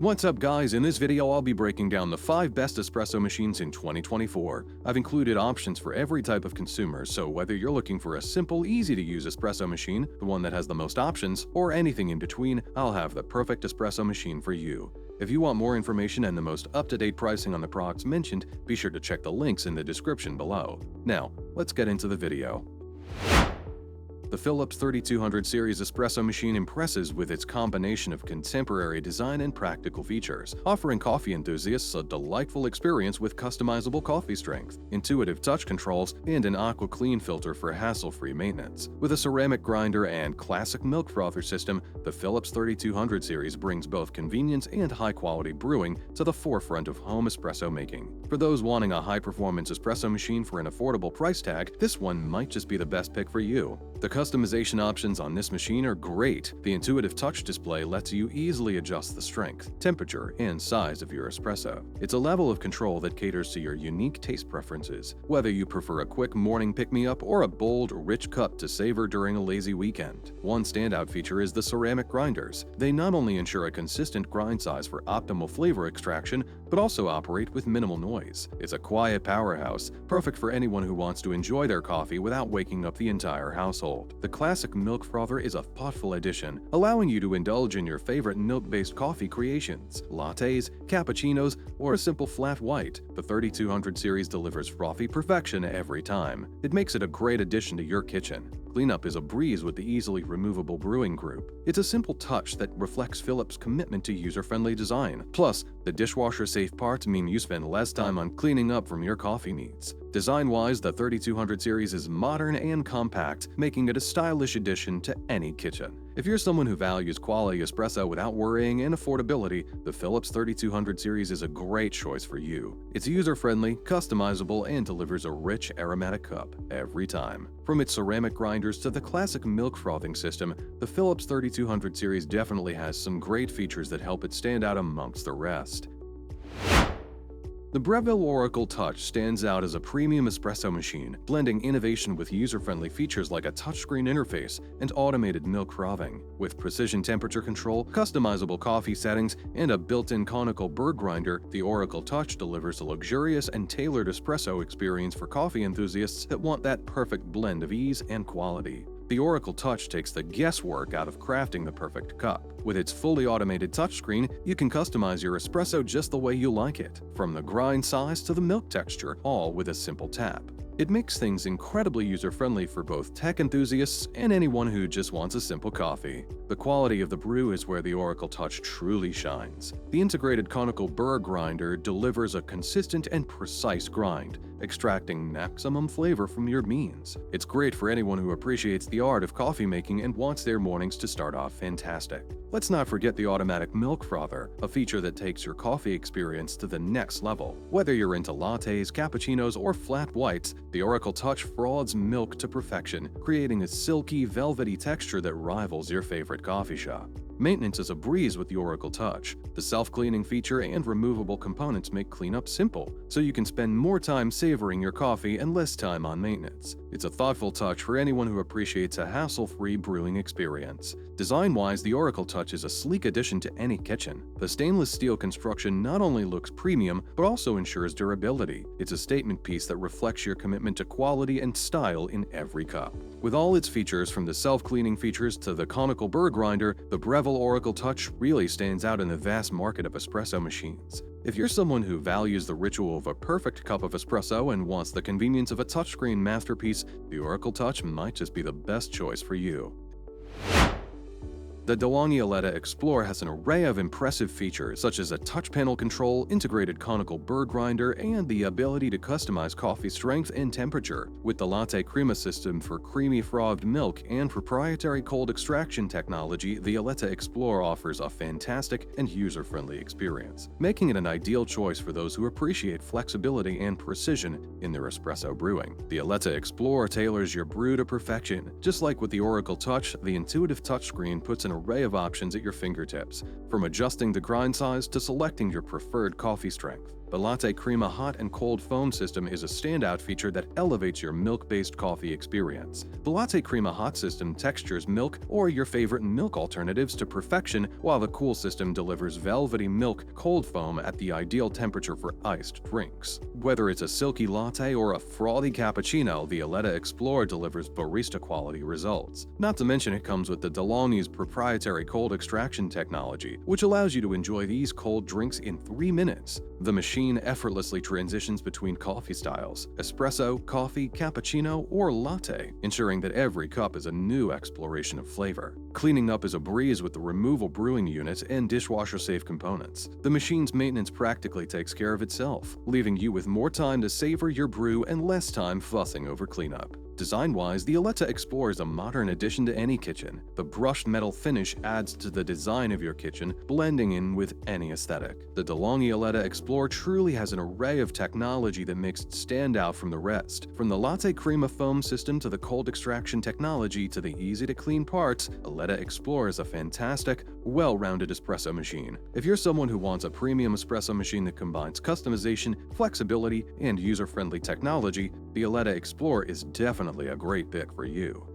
What's up guys, in this video I'll be breaking down the 5 best espresso machines in 2024. I've included options for every type of consumer, so whether you're looking for a simple, easy-to-use espresso machine, the one that has the most options, or anything in between, I'll have the perfect espresso machine for you. If you want more information and the most up-to-date pricing on the products mentioned, be sure to check the links in the description below. Now, let's get into the video. The Philips 3200 series espresso machine impresses with its combination of contemporary design and practical features, offering coffee enthusiasts a delightful experience with customizable coffee strength, intuitive touch controls, and an aqua clean filter for hassle-free maintenance. With a ceramic grinder and classic milk frother system, the Philips 3200 series brings both convenience and high-quality brewing to the forefront of home espresso making. For those wanting a high-performance espresso machine for an affordable price tag, this one might just be the best pick for you. The customization options on this machine are great. The intuitive touch display lets you easily adjust the strength, temperature, and size of your espresso. It's a level of control that caters to your unique taste preferences, whether you prefer a quick morning pick-me-up or a bold, rich cup to savor during a lazy weekend. One standout feature is the ceramic grinders. They not only ensure a consistent grind size for optimal flavor extraction, but also operate with minimal noise. It's a quiet powerhouse, perfect for anyone who wants to enjoy their coffee without waking up the entire household. The classic milk frother is a thoughtful addition, allowing you to indulge in your favorite milk-based coffee creations, lattes, cappuccinos, or a simple flat white. The 3200 series delivers frothy perfection every time. It makes it a great addition to your kitchen. Cleanup is a breeze with the easily removable brewing group. It's a simple touch that reflects Philips' commitment to user-friendly design. Plus, the dishwasher-safe parts mean you spend less time on cleaning up from your coffee needs. Design-wise, the 3200 series is modern and compact, making it a stylish addition to any kitchen. If you're someone who values quality espresso without worrying and affordability, the Philips 3200 series is a great choice for you. It's user-friendly, customizable, and delivers a rich, aromatic cup every time. From its ceramic grinders to the classic milk frothing system, the Philips 3200 series definitely has some great features that help it stand out amongst the rest. The Breville Oracle Touch stands out as a premium espresso machine, blending innovation with user-friendly features like a touchscreen interface and automated milk frothing. With precision temperature control, customizable coffee settings, and a built-in conical burr grinder, the Oracle Touch delivers a luxurious and tailored espresso experience for coffee enthusiasts that want that perfect blend of ease and quality. The Oracle Touch takes the guesswork out of crafting the perfect cup. With its fully automated touchscreen, you can customize your espresso just the way you like it, from the grind size to the milk texture, all with a simple tap. It makes things incredibly user-friendly for both tech enthusiasts and anyone who just wants a simple coffee. The quality of the brew is where the Oracle Touch truly shines. The integrated conical burr grinder delivers a consistent and precise grind, extracting maximum flavor from your beans. It's great for anyone who appreciates the art of coffee making and wants their mornings to start off fantastic. Let's not forget the automatic milk frother, a feature that takes your coffee experience to the next level. Whether you're into lattes, cappuccinos, or flat whites, the Oracle Touch froths milk to perfection, creating a silky, velvety texture that rivals your favorite coffee shop. Maintenance is a breeze with the Oracle Touch. The self-cleaning feature and removable components make cleanup simple, so you can spend more time savoring your coffee and less time on maintenance. It's a thoughtful touch for anyone who appreciates a hassle-free brewing experience. Design-wise, the Oracle Touch is a sleek addition to any kitchen. The stainless steel construction not only looks premium, but also ensures durability. It's a statement piece that reflects your commitment to quality and style in every cup. With all its features, from the self-cleaning features to the conical burr grinder, the Breville Oracle Touch really stands out in the vast market of espresso machines. If you're someone who values the ritual of a perfect cup of espresso and wants the convenience of a touchscreen masterpiece, the Oracle Touch might just be the best choice for you. The DeLonghi Eletta Explorer has an array of impressive features, such as a touch panel control, integrated conical burr grinder, and the ability to customize coffee strength and temperature. With the latte crema system for creamy frothed milk and proprietary cold extraction technology, the Eletta Explorer offers a fantastic and user-friendly experience, making it an ideal choice for those who appreciate flexibility and precision in their espresso brewing. The Eletta Explorer tailors your brew to perfection. Just like with the Oracle Touch, the intuitive touchscreen puts an array of options at your fingertips, from adjusting the grind size to selecting your preferred coffee strength. The Latte Crema hot and cold foam system is a standout feature that elevates your milk-based coffee experience. The Latte Crema hot system textures milk or your favorite milk alternatives to perfection, while the cool system delivers velvety milk cold foam at the ideal temperature for iced drinks. Whether it's a silky latte or a frothy cappuccino, the Eletta Explorer delivers barista-quality results. Not to mention it comes with the DeLonghi's proprietary cold extraction technology, which allows you to enjoy these cold drinks in 3 minutes. The machine effortlessly transitions between coffee styles: espresso, coffee, cappuccino, or latte, ensuring that every cup is a new exploration of flavor. Cleaning up is a breeze with the removable brewing unit and dishwasher-safe components. The machine's maintenance practically takes care of itself, leaving you with more time to savor your brew and less time fussing over cleanup. Design-wise, the Eletta Explorer is a modern addition to any kitchen. The brushed metal finish adds to the design of your kitchen, blending in with any aesthetic. The DeLonghi Eletta Explorer truly has an array of technology that makes it stand out from the rest. From the Latte Crema foam system to the cold extraction technology to the easy-to-clean parts, Eletta Explorer is a fantastic, well-rounded espresso machine. If you're someone who wants a premium espresso machine that combines customization, flexibility, and user-friendly technology, the Eletta Explorer is definitely a great pick for you.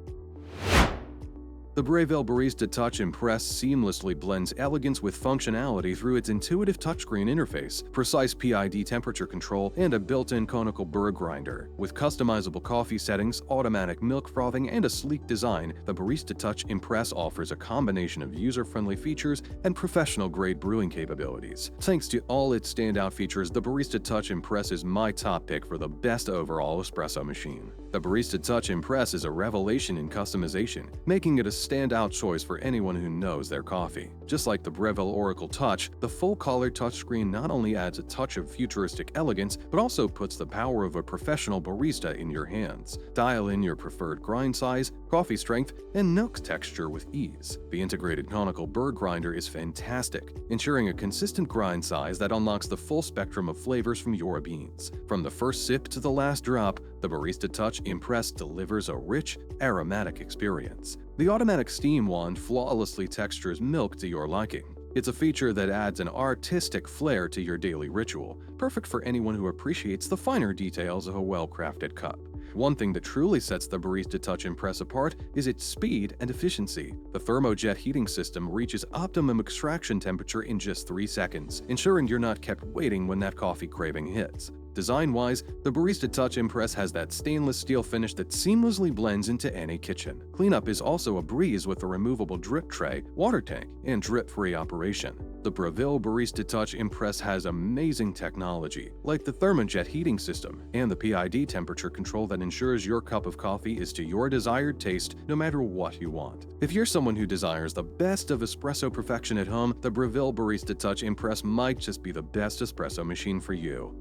The Breville Barista Touch Impress seamlessly blends elegance with functionality through its intuitive touchscreen interface, precise PID temperature control, and a built-in conical burr grinder. With customizable coffee settings, automatic milk frothing, and a sleek design, the Barista Touch Impress offers a combination of user-friendly features and professional-grade brewing capabilities. Thanks to all its standout features, the Barista Touch Impress is my top pick for the best overall espresso machine. The Barista Touch Impress is a revelation in customization, making it a standout choice for anyone who knows their coffee. Just like the Breville Oracle Touch, the full-color touchscreen not only adds a touch of futuristic elegance, but also puts the power of a professional barista in your hands. Dial in your preferred grind size, coffee strength, and milk texture with ease. The integrated conical burr grinder is fantastic, ensuring a consistent grind size that unlocks the full spectrum of flavors from your beans. From the first sip to the last drop, the Barista Touch Impress delivers a rich, aromatic experience. The automatic steam wand flawlessly textures milk to your liking. It's a feature that adds an artistic flair to your daily ritual, perfect for anyone who appreciates the finer details of a well-crafted cup. One thing that truly sets the Barista Touch Impress apart is its speed and efficiency. The thermojet heating system reaches optimum extraction temperature in just 3 seconds, ensuring you're not kept waiting when that coffee craving hits. Design-wise, the Barista Touch Impress has that stainless steel finish that seamlessly blends into any kitchen. Cleanup is also a breeze with a removable drip tray, water tank, and drip-free operation. The Breville Barista Touch Impress has amazing technology, like the thermojet heating system and the PID temperature control that ensures your cup of coffee is to your desired taste no matter what you want. If you're someone who desires the best of espresso perfection at home, the Breville Barista Touch Impress might just be the best espresso machine for you.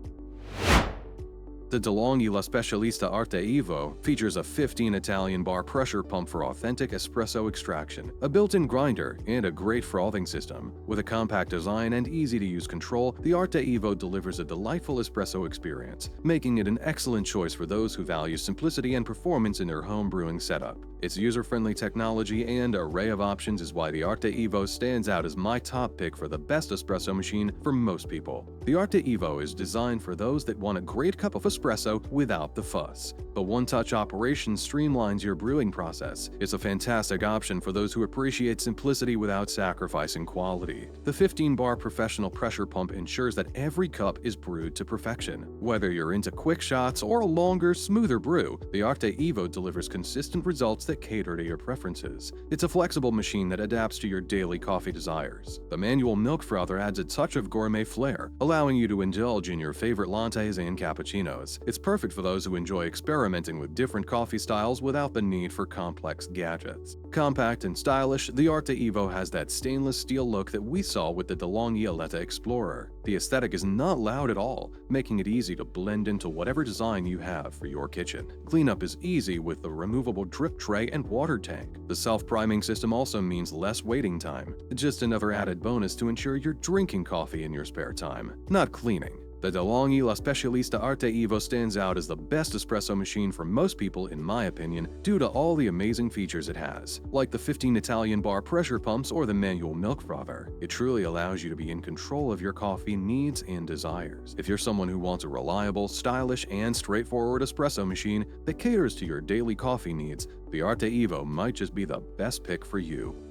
The DeLonghi La Specialista Arte Evo features a 15 Italian bar pressure pump for authentic espresso extraction, a built-in grinder, and a great frothing system. With a compact design and easy-to-use control, the Arte Evo delivers a delightful espresso experience, making it an excellent choice for those who value simplicity and performance in their home brewing setup. Its user-friendly technology and array of options is why the Arte Evo stands out as my top pick for the best espresso machine for most people. The Arte Evo is designed for those that want a great cup of espresso without the fuss. The one-touch operation streamlines your brewing process. It's a fantastic option for those who appreciate simplicity without sacrificing quality. The 15-bar professional pressure pump ensures that every cup is brewed to perfection. Whether you're into quick shots or a longer, smoother brew, the Arte Evo delivers consistent results that cater to your preferences. It's a flexible machine that adapts to your daily coffee desires. The manual milk frother adds a touch of gourmet flair, allowing you to indulge in your favorite lattes and cappuccinos. It's perfect for those who enjoy experimenting with different coffee styles without the need for complex gadgets. Compact and stylish, the Arte Evo has that stainless steel look that we saw with the DeLonghi Eletta Explorer. The aesthetic is not loud at all, making it easy to blend into whatever design you have for your kitchen. Cleanup is easy with the removable drip tray and water tank. The self-priming system also means less waiting time, just another added bonus to ensure you're drinking coffee in your spare time, not cleaning. The DeLonghi La Specialista Arte Evo stands out as the best espresso machine for most people in my opinion due to all the amazing features it has, like the 15 Italian bar pressure pumps or the manual milk frother. It truly allows you to be in control of your coffee needs and desires. If you're someone who wants a reliable, stylish, and straightforward espresso machine that caters to your daily coffee needs, the Arte Evo might just be the best pick for you.